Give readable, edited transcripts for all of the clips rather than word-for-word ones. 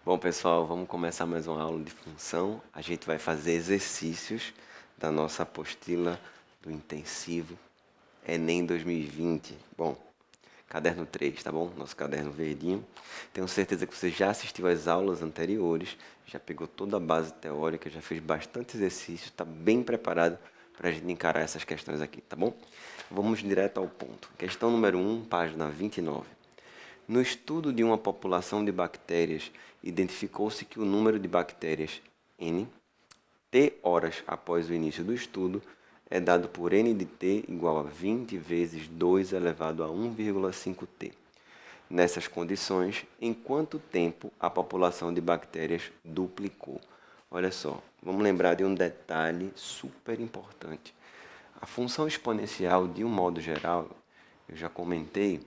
Bom, pessoal, vamos começar mais uma aula de função. A gente vai fazer exercícios da nossa apostila do intensivo Enem 2020. Bom, caderno 3, tá bom? Nosso caderno verdinho. Tenho certeza que você já assistiu às aulas anteriores, já pegou toda a base teórica, já fez bastante exercício, está bem preparado para a gente encarar essas questões aqui, tá bom? Vamos direto ao ponto. Questão número 1, página 29. No estudo de uma população de bactérias, identificou-se que o número de bactérias N, T horas após o início do estudo, é dado por N de T igual a 20 vezes 2 elevado a 1,5T. Nessas condições, em quanto tempo a população de bactérias duplicou? Olha só, vamos lembrar de um detalhe super importante. A função exponencial, de um modo geral, eu já comentei,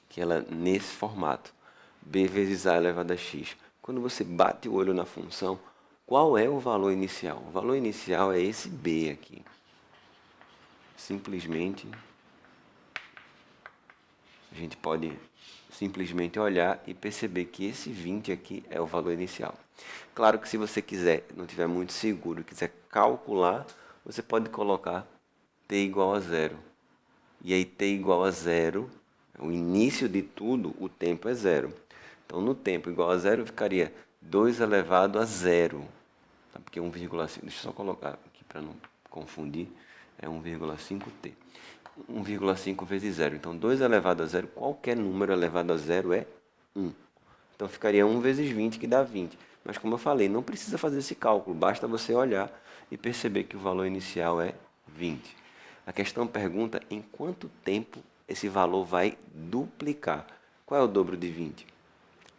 que ela é nesse formato, b vezes a elevado a x. Quando você bate o olho na função, qual é o valor inicial? O valor inicial é esse b aqui. Simplesmente, a gente pode simplesmente olhar e perceber que esse 20 aqui é o valor inicial. Claro que se você quiser, não tiver muito seguro, quiser calcular, você pode colocar t igual a zero. E aí t igual a zero, o início de tudo, o tempo é zero. Então, no tempo igual a zero, ficaria 2 elevado a zero. Tá? Porque 1,5, deixa eu só colocar aqui para não confundir, é 1,5t. 1,5 vezes zero. Então, 2 elevado a zero, qualquer número elevado a zero é 1. Então, ficaria 1 vezes 20, que dá 20. Mas, como eu falei, não precisa fazer esse cálculo, basta você olhar e perceber que o valor inicial é 20. A questão pergunta em quanto tempo esse valor vai duplicar. Qual é o dobro de 20?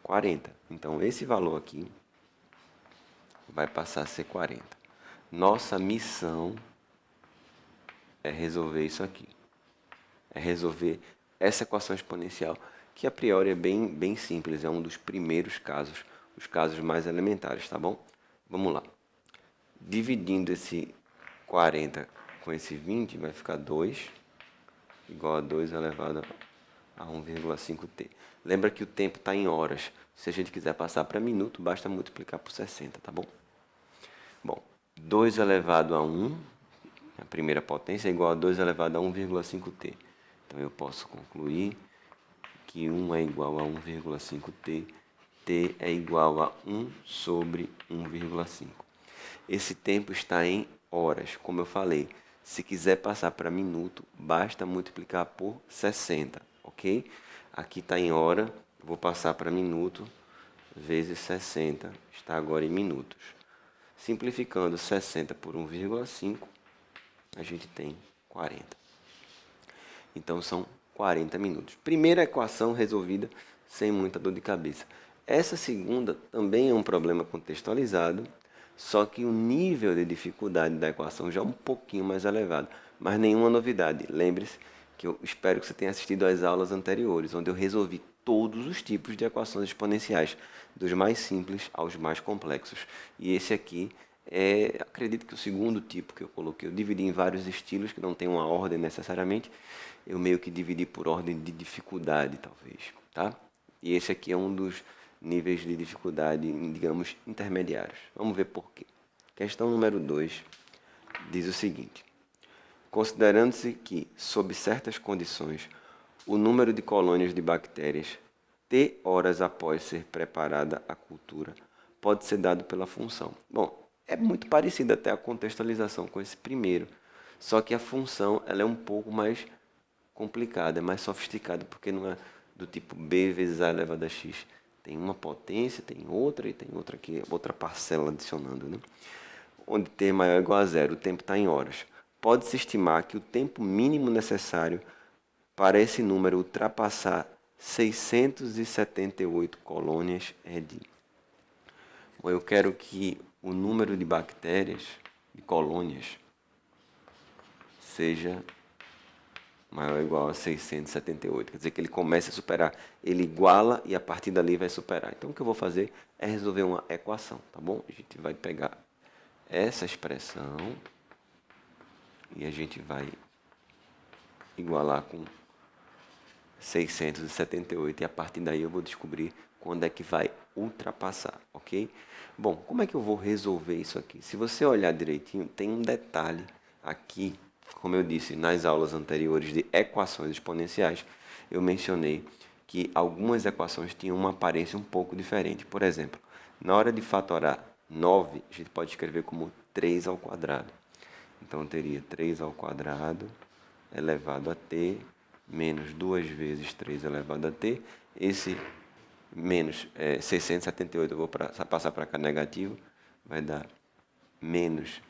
40. Então, esse valor aqui vai passar a ser 40. Nossa missão é resolver isso aqui. É resolver essa equação exponencial, que a priori é bem simples, é um dos primeiros casos, os casos mais elementares, tá bom? Vamos lá. Dividindo esse 40 com esse 20, vai ficar 2 igual a 2 elevado a 1,5t. Lembra que o tempo está em horas. Se a gente quiser passar para minuto, basta multiplicar por 60, tá bom? Bom, 2 elevado a 1, a primeira potência, é igual a 2 elevado a 1,5t. Então, eu posso concluir que 1 é igual a 1,5t, t é igual a 1 sobre 1,5. Esse tempo está em horas, como eu falei. Se quiser passar para minuto, basta multiplicar por 60, ok? Aqui está em hora, vou passar para minuto, vezes 60, está agora em minutos. Simplificando 60 por 1,5, a gente tem 40. Então, são 40 minutos. Primeira equação resolvida sem muita dor de cabeça. Essa segunda também é um problema contextualizado, só que o nível de dificuldade da equação já é um pouquinho mais elevado. Mas nenhuma novidade. Lembre-se que eu espero que você tenha assistido às aulas anteriores, onde eu resolvi todos os tipos de equações exponenciais, dos mais simples aos mais complexos. E esse aqui acredito que o segundo tipo que eu coloquei, eu dividi em vários estilos que não tem uma ordem necessariamente, eu meio que dividi por ordem de dificuldade, talvez, tá? E esse aqui é um dos níveis de dificuldade, digamos, intermediários. Vamos ver por quê. Questão número 2 diz o seguinte: considerando-se que, sob certas condições, o número de colônias de bactérias T horas após ser preparada a cultura pode ser dado pela função. Bom, é muito parecida até a contextualização com esse primeiro, só que a função ela é um pouco mais complicada, é mais sofisticada, porque não é do tipo b vezes a elevado a x. Tem uma potência, tem outra e tem outra aqui, outra parcela adicionando, né? Onde t maior ou igual a zero, o tempo está em horas. Pode-se estimar que o tempo mínimo necessário para esse número ultrapassar 678 colônias é de... Bom, eu quero que o número de bactérias, de colônias, seja maior ou igual a 678. Quer dizer que ele começa a superar, ele iguala e a partir dali vai superar. Então o que eu vou fazer é resolver uma equação, tá bom? A gente vai pegar essa expressão e a gente vai igualar com 678 e a partir daí eu vou descobrir quando é que vai ultrapassar, ok? Bom, como é que eu vou resolver isso aqui? Se você olhar direitinho, tem um detalhe aqui, como eu disse nas aulas anteriores de equações exponenciais, eu mencionei que algumas equações tinham uma aparência um pouco diferente. Por exemplo, na hora de fatorar 9, a gente pode escrever como 3 ao quadrado. Então, eu teria 3 ao quadrado elevado a t menos 2 vezes 3 elevado a t. Esse menos 678 eu vou passar para cá negativo, vai dar menos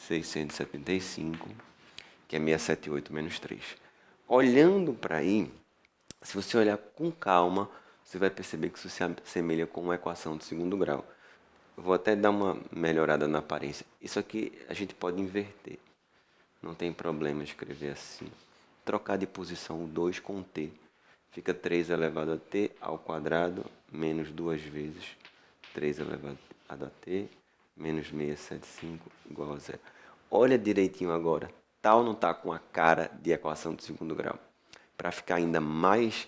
675, que é 678 menos 3. Olhando para aí, se você olhar com calma, você vai perceber que isso se assemelha com uma equação de segundo grau. Eu vou até dar uma melhorada na aparência. Isso aqui a gente pode inverter. Não tem problema escrever assim. Trocar de posição o 2 com o t. Fica 3 elevado a t ao quadrado menos 2 vezes 3 elevado a t menos 675 igual a zero. Olha direitinho agora. Tal não está com a cara de equação de segundo grau. Para ficar ainda mais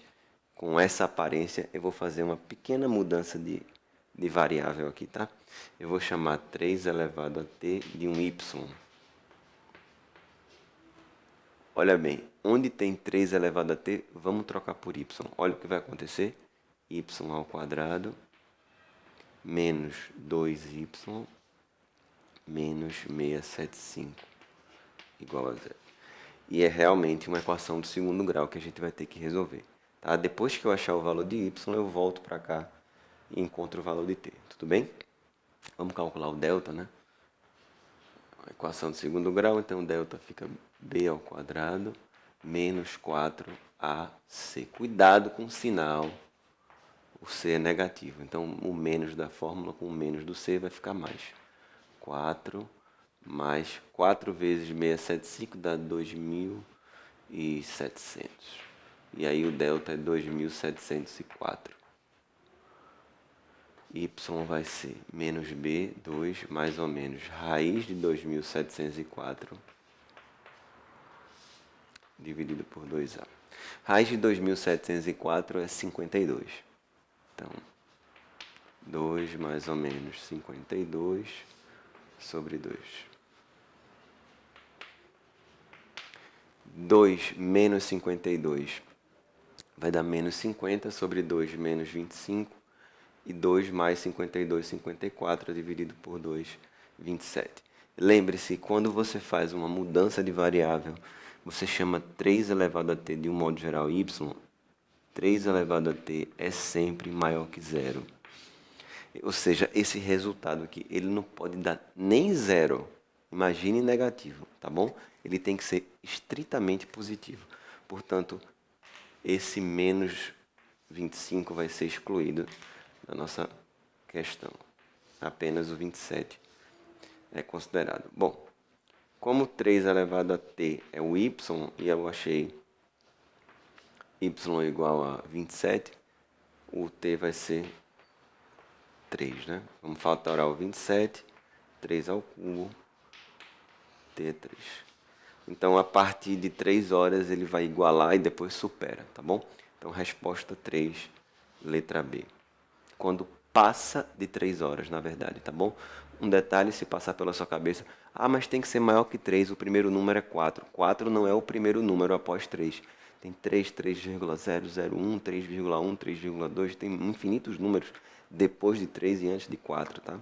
com essa aparência, eu vou fazer uma pequena mudança de variável aqui, tá? Eu vou chamar 3 elevado a t de um y. Olha bem, onde tem 3 elevado a t, vamos trocar por y. Olha o que vai acontecer. Y ao quadrado menos 2y menos 675 igual a zero. E é realmente uma equação do segundo grau que a gente vai ter que resolver. Tá? Depois que eu achar o valor de y, eu volto para cá e encontro o valor de t. Tudo bem? Vamos calcular o delta, né? A equação do segundo grau, então o delta fica b ao quadrado menos 4ac. Cuidado com o sinal. O c é negativo. Então, o menos da fórmula com o menos do c vai ficar mais. 4 mais 4 vezes 675 dá 2.700. E aí o delta é 2.704. Y vai ser menos b, 2, mais ou menos raiz de 2.704 dividido por 2a. Raiz de 2.704 é 52. Então, 2 mais ou menos 52 sobre 2. 2 menos 52 vai dar menos 50 sobre 2 menos 25. E 2 mais 52, 54 dividido por 2, 27. Lembre-se, quando você faz uma mudança de variável, você chama 3 elevado a t de um modo geral y, 3 elevado a t é sempre maior que zero. Ou seja, esse resultado aqui, ele não pode dar nem zero. Imagine negativo, tá bom? Ele tem que ser estritamente positivo. Portanto, esse menos 25 vai ser excluído da nossa questão. Apenas o 27 é considerado. Bom, como 3 elevado a t é o y, e eu achei y igual a 27, o t vai ser 3, né? Vamos fatorar o 27, 3 ao cubo, t é 3. Então, a partir de 3 horas, ele vai igualar e depois supera, tá bom? Então, resposta 3, letra B. Quando passa de 3 horas, na verdade, tá bom? Um detalhe, se passar pela sua cabeça, mas tem que ser maior que 3, o primeiro número é 4. 4 não é o primeiro número após 3. Tem 3, 3,001, 3,1, 3,2, tem infinitos números depois de 3 e antes de 4, tá?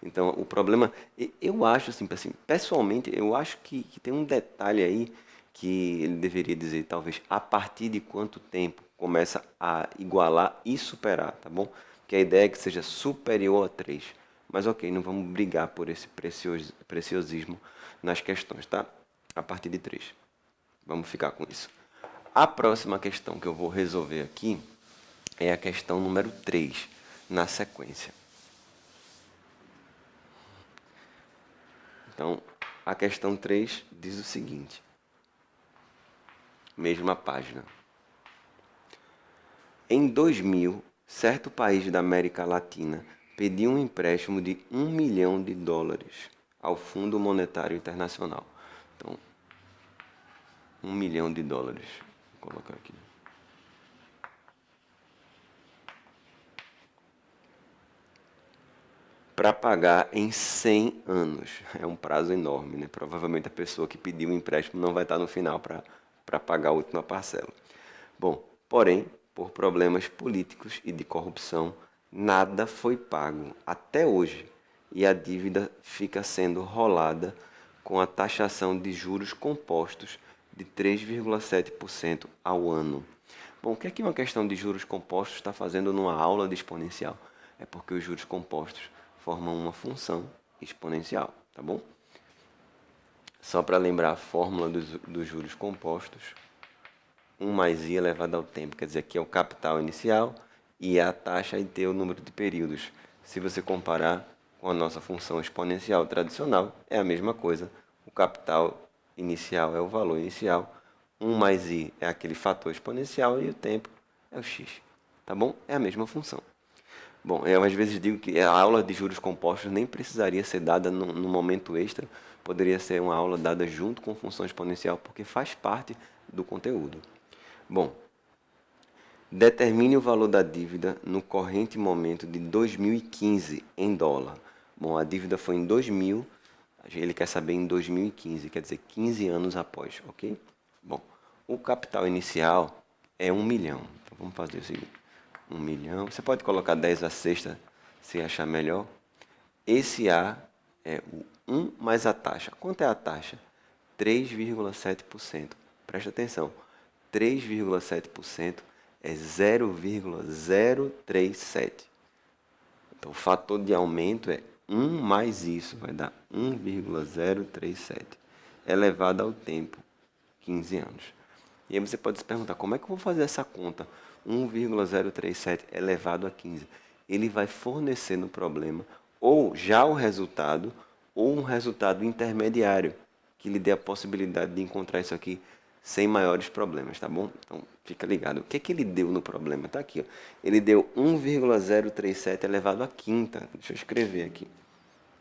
Então, o problema, eu acho assim, pessoalmente, eu acho que tem um detalhe aí que ele deveria dizer, talvez, a partir de quanto tempo começa a igualar e superar, tá bom? Que a ideia é que seja superior a 3. Mas ok, não vamos brigar por esse preciosismo nas questões, tá? A partir de 3. Vamos ficar com isso. A próxima questão que eu vou resolver aqui é a questão número 3, na sequência. Então, a questão 3 diz o seguinte. Mesma página. Em 2000, certo país da América Latina pediu um empréstimo de $1 milhão ao Fundo Monetário Internacional. Então, $1 milhão. Vou colocar aqui. para pagar em 100 anos. É um prazo enorme, né? Provavelmente a pessoa que pediu o empréstimo não vai estar no final para pagar a última parcela. Bom, porém, por problemas políticos e de corrupção, nada foi pago até hoje e a dívida fica sendo rolada com a taxação de juros compostos de 3,7% ao ano. Bom, o que é que uma questão de juros compostos está fazendo numa aula de exponencial? É porque os juros compostos formam uma função exponencial, tá bom? Só para lembrar a fórmula dos juros compostos, 1 mais i elevado ao tempo, quer dizer, aqui é o capital inicial e a taxa e t o número de períodos. Se você comparar com a nossa função exponencial tradicional, é a mesma coisa. O capital inicial é o valor inicial, 1 mais i é aquele fator exponencial e o tempo é o x. Tá bom? É a mesma função. Bom, eu às vezes digo que a aula de juros compostos nem precisaria ser dada no momento extra, poderia ser uma aula dada junto com função exponencial, porque faz parte do conteúdo. Bom, determine o valor da dívida no corrente momento de 2015 em dólar. Bom, a dívida foi em 2000, ele quer saber em 2015, quer dizer 15 anos após, ok? Bom, o capital inicial é 1 milhão. Então vamos fazer o seguinte, 1 milhão, você pode colocar 10 a sexta se achar melhor. Esse A é o 1 mais a taxa. Quanto é a taxa? 3,7%. Presta atenção, 3,7% é 0,037. Então, o fator de aumento é 1 mais isso, vai dar 1,037, elevado ao tempo, 15 anos. E aí você pode se perguntar, como é que eu vou fazer essa conta? 1,037 elevado a 15. Ele vai fornecer no problema ou já o resultado ou um resultado intermediário, que lhe dê a possibilidade de encontrar isso aqui sem maiores problemas, tá bom? Então, fica ligado. O que é que ele deu no problema? Tá aqui, ó. Ele deu 1,037 elevado à quinta. Deixa eu escrever aqui.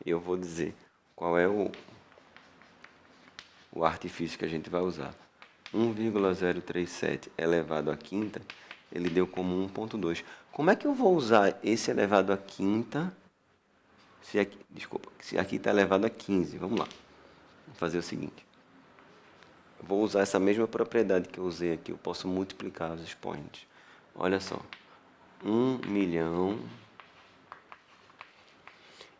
E eu vou dizer qual é o artifício que a gente vai usar. 1,037 elevado à quinta, ele deu como 1,2. Como é que eu vou usar esse elevado à quinta se aqui está elevado a 15? Vamos lá. Vou fazer o seguinte. Eu vou usar essa mesma propriedade que eu usei aqui. Eu posso multiplicar os expoentes. Olha só. 1 milhão.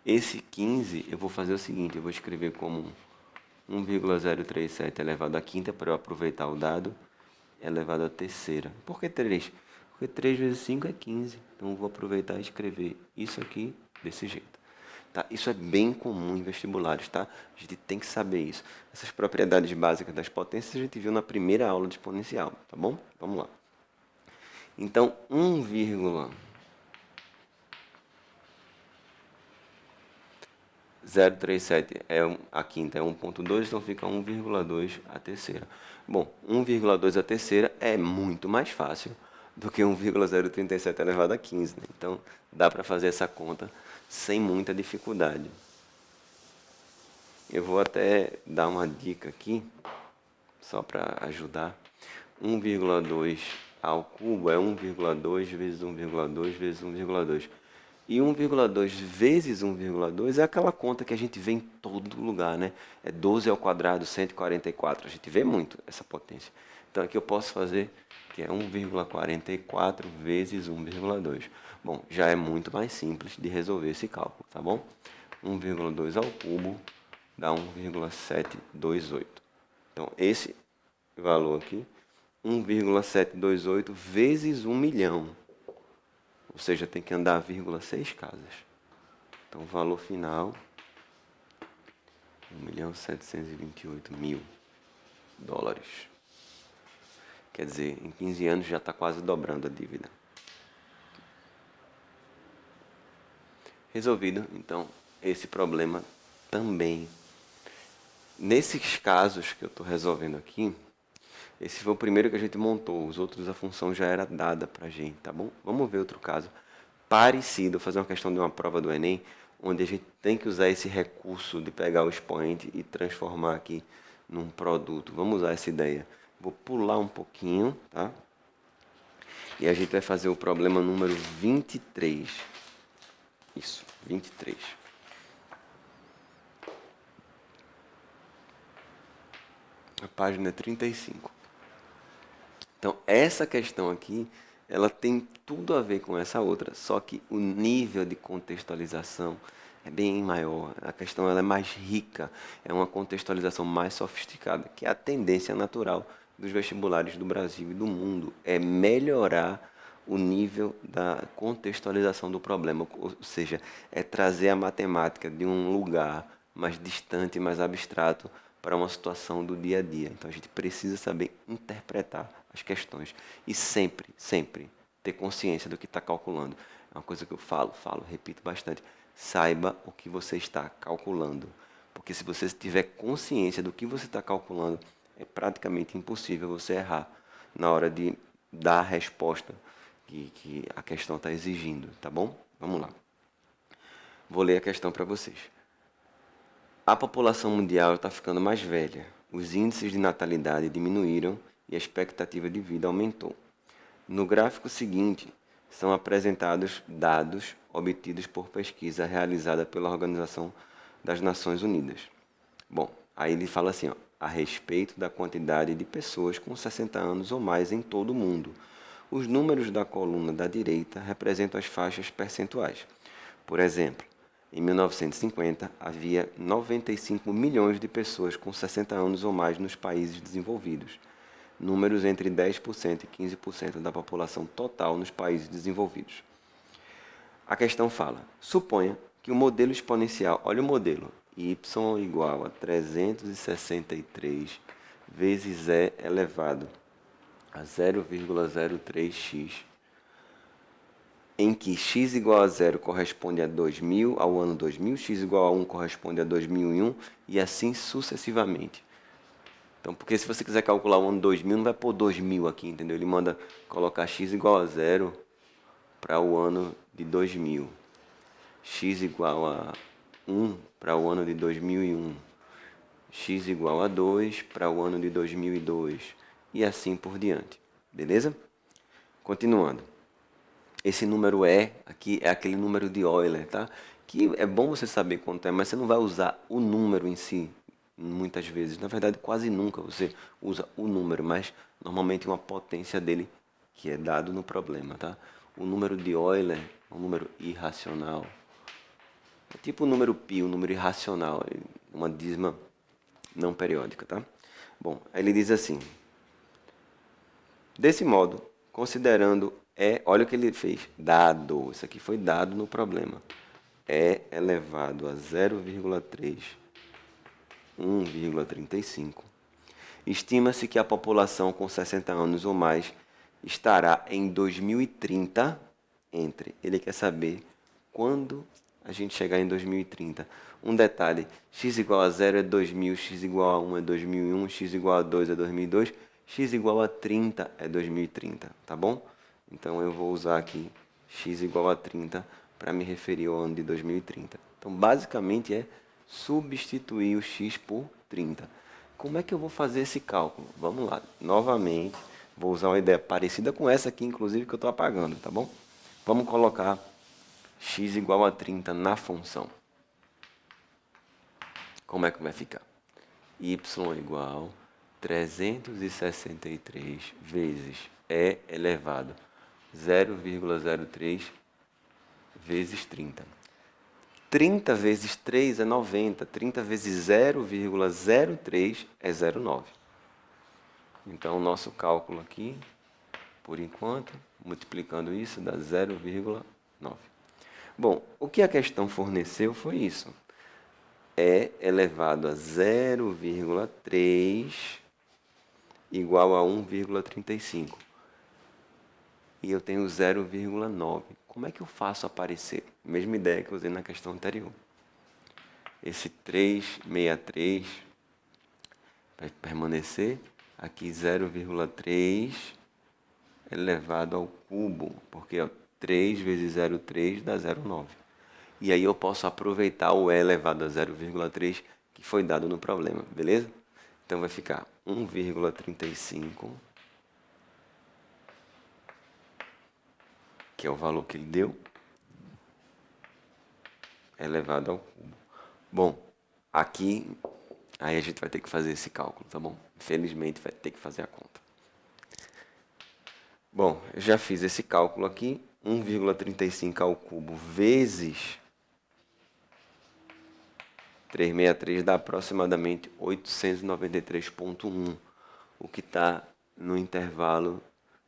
Esse 15 eu vou fazer o seguinte. Eu vou escrever como 1,037 elevado à quinta para eu aproveitar o dado elevado à terceira. Por que 3? Porque 3 vezes 5 é 15. Então eu vou aproveitar e escrever isso aqui desse jeito. Tá? Isso é bem comum em vestibulares, tá? A gente tem que saber isso. Essas propriedades básicas das potências a gente viu na primeira aula de exponencial, tá bom? Vamos lá. Então, 1,037 a quinta é 1,2, então fica 1,2 a terceira. Bom, 1,2 a terceira é muito mais fácil do que 1,037 elevado a 15. Né? Então, dá para fazer essa conta sem muita dificuldade. Eu vou até dar uma dica aqui, só para ajudar. 1,2 ao cubo é 1,2 vezes 1,2 vezes 1,2. E 1,2 vezes 1,2 é aquela conta que a gente vê em todo lugar, né? É 12 ao quadrado, 144. A gente vê muito essa potência. Então aqui eu posso fazer que é 1,44 vezes 1,2. Bom, já é muito mais simples de resolver esse cálculo, tá bom? 1,2 ao cubo dá 1,728. Então esse valor aqui, 1,728 vezes 1 milhão. Ou seja, tem que andar 6 casas. Então, o valor final, 1.728.000 dólares. Quer dizer, em 15 anos já está quase dobrando a dívida. Resolvido, então, esse problema também. Nesses casos que eu estou resolvendo aqui, esse foi o primeiro que a gente montou, os outros a função já era dada para a gente, tá bom? Vamos ver outro caso parecido, fazer uma questão de uma prova do Enem, onde a gente tem que usar esse recurso de pegar o expoente e transformar aqui num produto. Vamos usar essa ideia. Vou pular um pouquinho, tá? E a gente vai fazer o problema número 23. Isso, 23. A página 35. Então, essa questão aqui, ela tem tudo a ver com essa outra, só que o nível de contextualização é bem maior. A questão ela é mais rica, é uma contextualização mais sofisticada, que é a tendência natural dos vestibulares do Brasil e do mundo, é melhorar o nível da contextualização do problema, ou seja, é trazer a matemática de um lugar mais distante, mais abstrato, para uma situação do dia a dia. Então a gente precisa saber interpretar as questões e sempre, sempre ter consciência do que está calculando. É uma coisa que eu falo, repito bastante. Saiba o que você está calculando, porque se você tiver consciência do que você está calculando, é praticamente impossível você errar na hora de dar a resposta que a questão está exigindo, tá bom? Vamos lá. Vou ler a questão para vocês. A população mundial está ficando mais velha, os índices de natalidade diminuíram e a expectativa de vida aumentou. No gráfico seguinte, são apresentados dados obtidos por pesquisa realizada pela Organização das Nações Unidas. Bom, aí ele fala assim, ó, a respeito da quantidade de pessoas com 60 anos ou mais em todo o mundo. Os números da coluna da direita representam as faixas percentuais. Por exemplo, em 1950, havia 95 milhões de pessoas com 60 anos ou mais nos países desenvolvidos, números entre 10% e 15% da população total nos países desenvolvidos. A questão fala, suponha que o modelo exponencial, olha o modelo, y igual a 363 vezes e elevado a 0,03x, em que x igual a 0 corresponde a 2000, ao ano 2000, x igual a 1 corresponde a 2001 e assim sucessivamente. Então, porque se você quiser calcular o ano 2000, não vai pôr 2000 aqui, entendeu? Ele manda colocar x igual a 0 para o ano de 2000, x igual a 1 para o ano de 2001, x igual a 2 para o ano de 2002 e assim por diante. Beleza? Continuando. Esse número E aqui é aquele número de Euler, tá? Que é bom você saber quanto é, mas você não vai usar o número em si, muitas vezes. Na verdade, quase nunca você usa o número, mas normalmente uma potência dele que é dado no problema, tá? O número de Euler é um número irracional. É tipo o número π, um número irracional, uma dízima não periódica, tá? Bom, aí ele diz assim: desse modo, considerando olha o que ele fez, dado, isso aqui foi dado no problema, e elevado a 0,3, 1,35, estima-se que a população com 60 anos ou mais estará em 2030 ele quer saber quando a gente chegar em 2030. Um detalhe, x igual a 0 é 2000, x igual a 1 é 2001, x igual a 2 é 2002, x igual a 30 é 2030, tá bom? Então eu vou usar aqui x igual a 30 para me referir ao ano de 2030. Então basicamente é substituir o x por 30. Como é que eu vou fazer esse cálculo? Vamos lá, novamente, vou usar uma ideia parecida com essa aqui, inclusive, que eu estou apagando, tá bom? Vamos colocar x igual a 30 na função. Como é que vai ficar? Y igual a 363 vezes e elevado 0,03 vezes 30. 30 vezes 3 é 90, 30 vezes 0,03 é 0,9. Então, o nosso cálculo aqui, por enquanto, multiplicando isso, dá 0,9. Bom, o que a questão forneceu foi isso. E elevado a 0,3 igual a 1,35. E eu tenho 0,9. Como é que eu faço aparecer? Mesma ideia que eu usei na questão anterior. Esse 363 vai permanecer aqui 0,3 elevado ao cubo, porque 3 vezes 0,3 dá 0,9. E aí eu posso aproveitar o e elevado a 0,3 que foi dado no problema, beleza? Então vai ficar 1,35, que é o valor que ele deu, elevado ao cubo. Bom, aqui Aí a gente vai ter que fazer esse cálculo, tá bom? Infelizmente vai ter que fazer a conta. Bom, eu já fiz esse cálculo aqui, 1,35 ao cubo vezes 363 dá aproximadamente 893,1, o que está no intervalo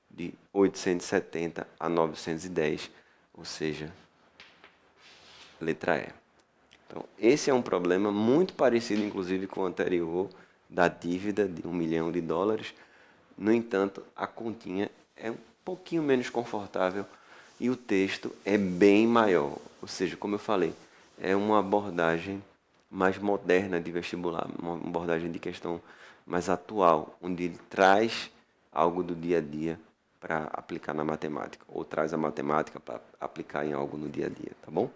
de 870 a 910, ou seja, letra E. Então, esse é um problema muito parecido, inclusive, com o anterior, da dívida de US$ 1.000.000. No entanto, a continha é um pouquinho menos confortável e o texto é bem maior. Ou seja, como eu falei, é uma abordagem mais moderna de vestibular, uma abordagem de questão mais atual, onde ele traz algo do dia a dia para aplicar na matemática, ou traz a matemática para aplicar em algo no dia a dia, tá bom?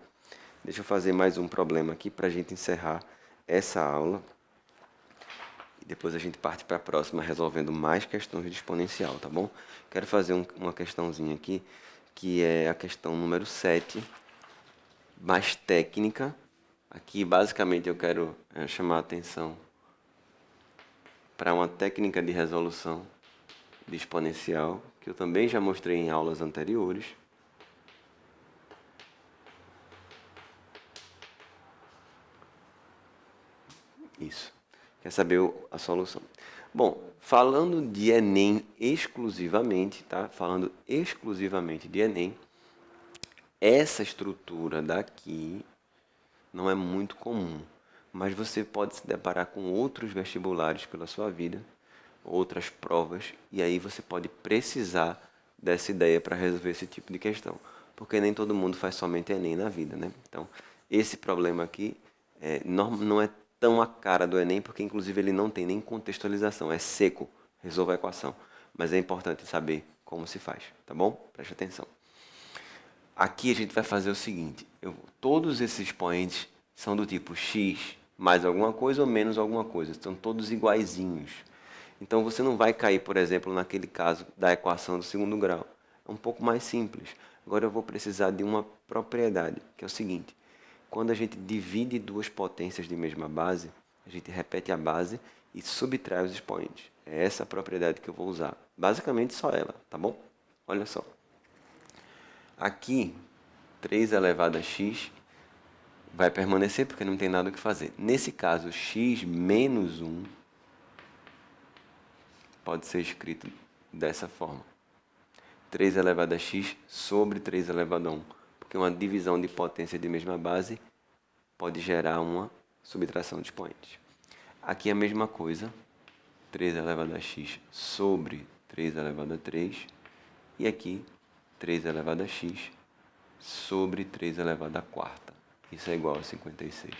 Deixa eu fazer mais um problema aqui para a gente encerrar essa aula. E depois a gente parte para a próxima resolvendo mais questões de exponencial, tá bom? Quero fazer uma questãozinha aqui, que é a questão número 7, mais técnica. Aqui, basicamente, eu quero chamar a atenção para uma técnica de resolução de exponencial, que eu também já mostrei em aulas anteriores. Isso. Quer saber a solução? Bom, falando de Enem exclusivamente, tá? Falando exclusivamente de Enem, essa estrutura daqui não é muito comum, mas você pode se deparar com outros vestibulares pela sua vida, outras provas, e aí você pode precisar dessa ideia para resolver esse tipo de questão, porque nem todo mundo faz somente Enem na vida, né? Então, esse problema aqui não é tão a cara do Enem, porque inclusive ele não tem nem contextualização, é seco, resolva a equação, mas é importante saber como se faz, tá bom? Preste atenção. Aqui a gente vai fazer o seguinte, todos esses expoentes são do tipo x mais alguma coisa ou menos alguma coisa, estão todos iguaizinhos. Então você não vai cair, por exemplo, naquele caso da equação do segundo grau. É um pouco mais simples. Agora eu vou precisar de uma propriedade, que é o seguinte. Quando a gente divide duas potências de mesma base, a gente repete a base e subtrai os expoentes. É essa a propriedade que eu vou usar. Basicamente só ela, tá bom? Olha só. Aqui, 3 elevado a x vai permanecer porque não tem nada o que fazer. Nesse caso, x menos 1 pode ser escrito dessa forma. 3 elevado a x sobre 3 elevado a 1. Porque uma divisão de potência de mesma base pode gerar uma subtração de expoentes. Aqui é a mesma coisa. 3 elevado a x sobre 3 elevado a 3. E aqui, 3 elevado a x sobre 3 elevado a quarta. Isso é igual a 56. O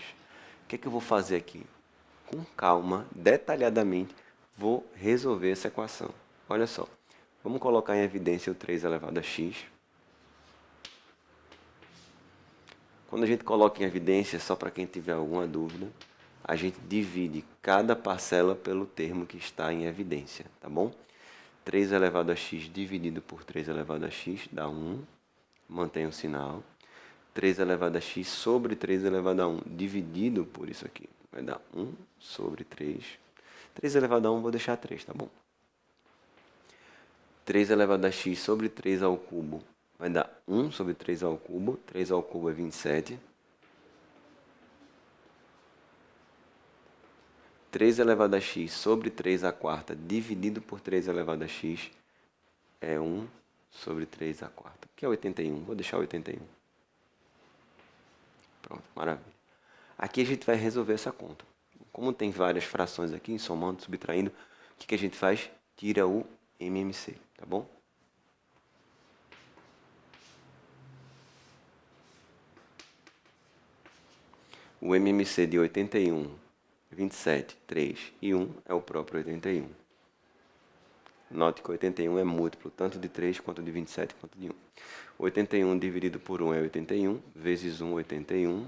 que é que eu vou fazer aqui? Com calma, detalhadamente, vou resolver essa equação. Olha só, vamos colocar em evidência o 3 elevado a x. Quando a gente coloca em evidência, só para quem tiver alguma dúvida, a gente divide cada parcela pelo termo que está em evidência, tá bom? 3 elevado a x dividido por 3 elevado a x dá 1, mantém o sinal. 3 elevado a x sobre 3 elevado a 1 dividido por isso aqui vai dar 1 sobre 3. 3 elevado a 1 vou deixar 3, tá bom? 3 elevado a x sobre 3 ao cubo vai dar 1 sobre 3 ao cubo. 3 ao cubo é 27. 3 elevado a x sobre 3 à quarta dividido por 3 elevado a x é 1 sobre 3 à quarta, que é 81. Vou deixar 81. Pronto, maravilha. Aqui a gente vai resolver essa conta. Como tem várias frações aqui, somando, subtraindo, o que a gente faz? Tira o MMC, tá bom? O MMC de 81, 27, 3 e 1 é o próprio 81. Note que 81 é múltiplo tanto de 3 quanto de 27 quanto de 1. 81 dividido por 1 é 81, vezes 1, 81.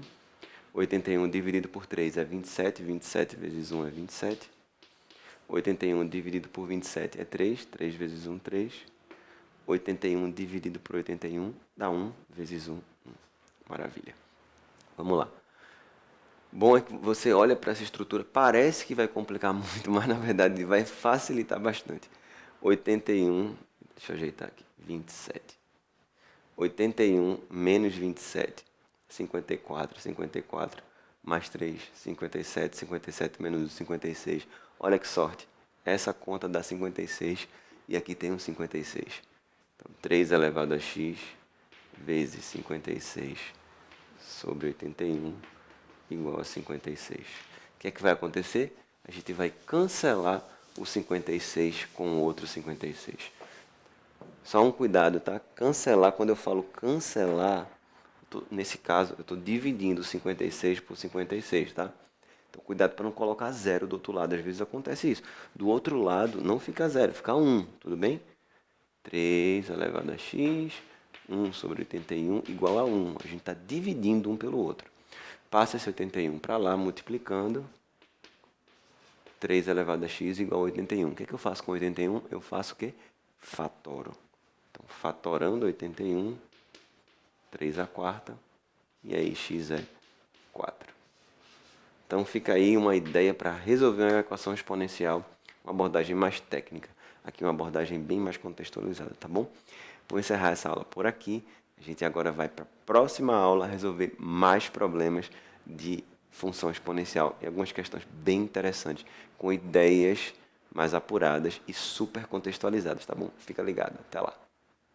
81 dividido por 3 é 27, 27 vezes 1 é 27. 81 dividido por 27 é 3, 3 vezes 1, 3. 81 dividido por 81 dá 1 vezes 1, 1. Maravilha. Vamos lá. Bom é que você olha para essa estrutura, parece que vai complicar muito, mas na verdade vai facilitar bastante. 81, deixa eu ajeitar aqui, 27. 81 menos 27, 54, 54, mais 3, 57, 57 menos 56. Olha que sorte, essa conta dá 56 e aqui tem um 56. Então, 3 elevado a x vezes 56 sobre 81 igual a 56. O que é que vai acontecer? A gente vai cancelar o 56 com o outro 56. Só um cuidado, tá? Cancelar, quando eu falo cancelar, nesse caso, eu estou dividindo 56 por 56, tá? Então, cuidado para não colocar zero do outro lado. Às vezes acontece isso. Do outro lado, não fica zero, fica 1, tudo bem? 3 elevado a x, 1 sobre 81 igual a 1. A gente está dividindo um pelo outro. Passa esse 81 para lá, multiplicando. 3 elevado a x igual a 81. O que é que eu faço com 81? Eu faço o quê? Fatoro. Então, fatorando 81, 3 a quarta, e aí x é 4. Então fica aí uma ideia para resolver uma equação exponencial, uma abordagem mais técnica. Aqui uma abordagem bem mais contextualizada, tá bom? Vou encerrar essa aula por aqui. A gente agora vai para a próxima aula resolver mais problemas de função exponencial e algumas questões bem interessantes, com ideias mais apuradas e super contextualizadas, tá bom? Fica ligado. Até lá.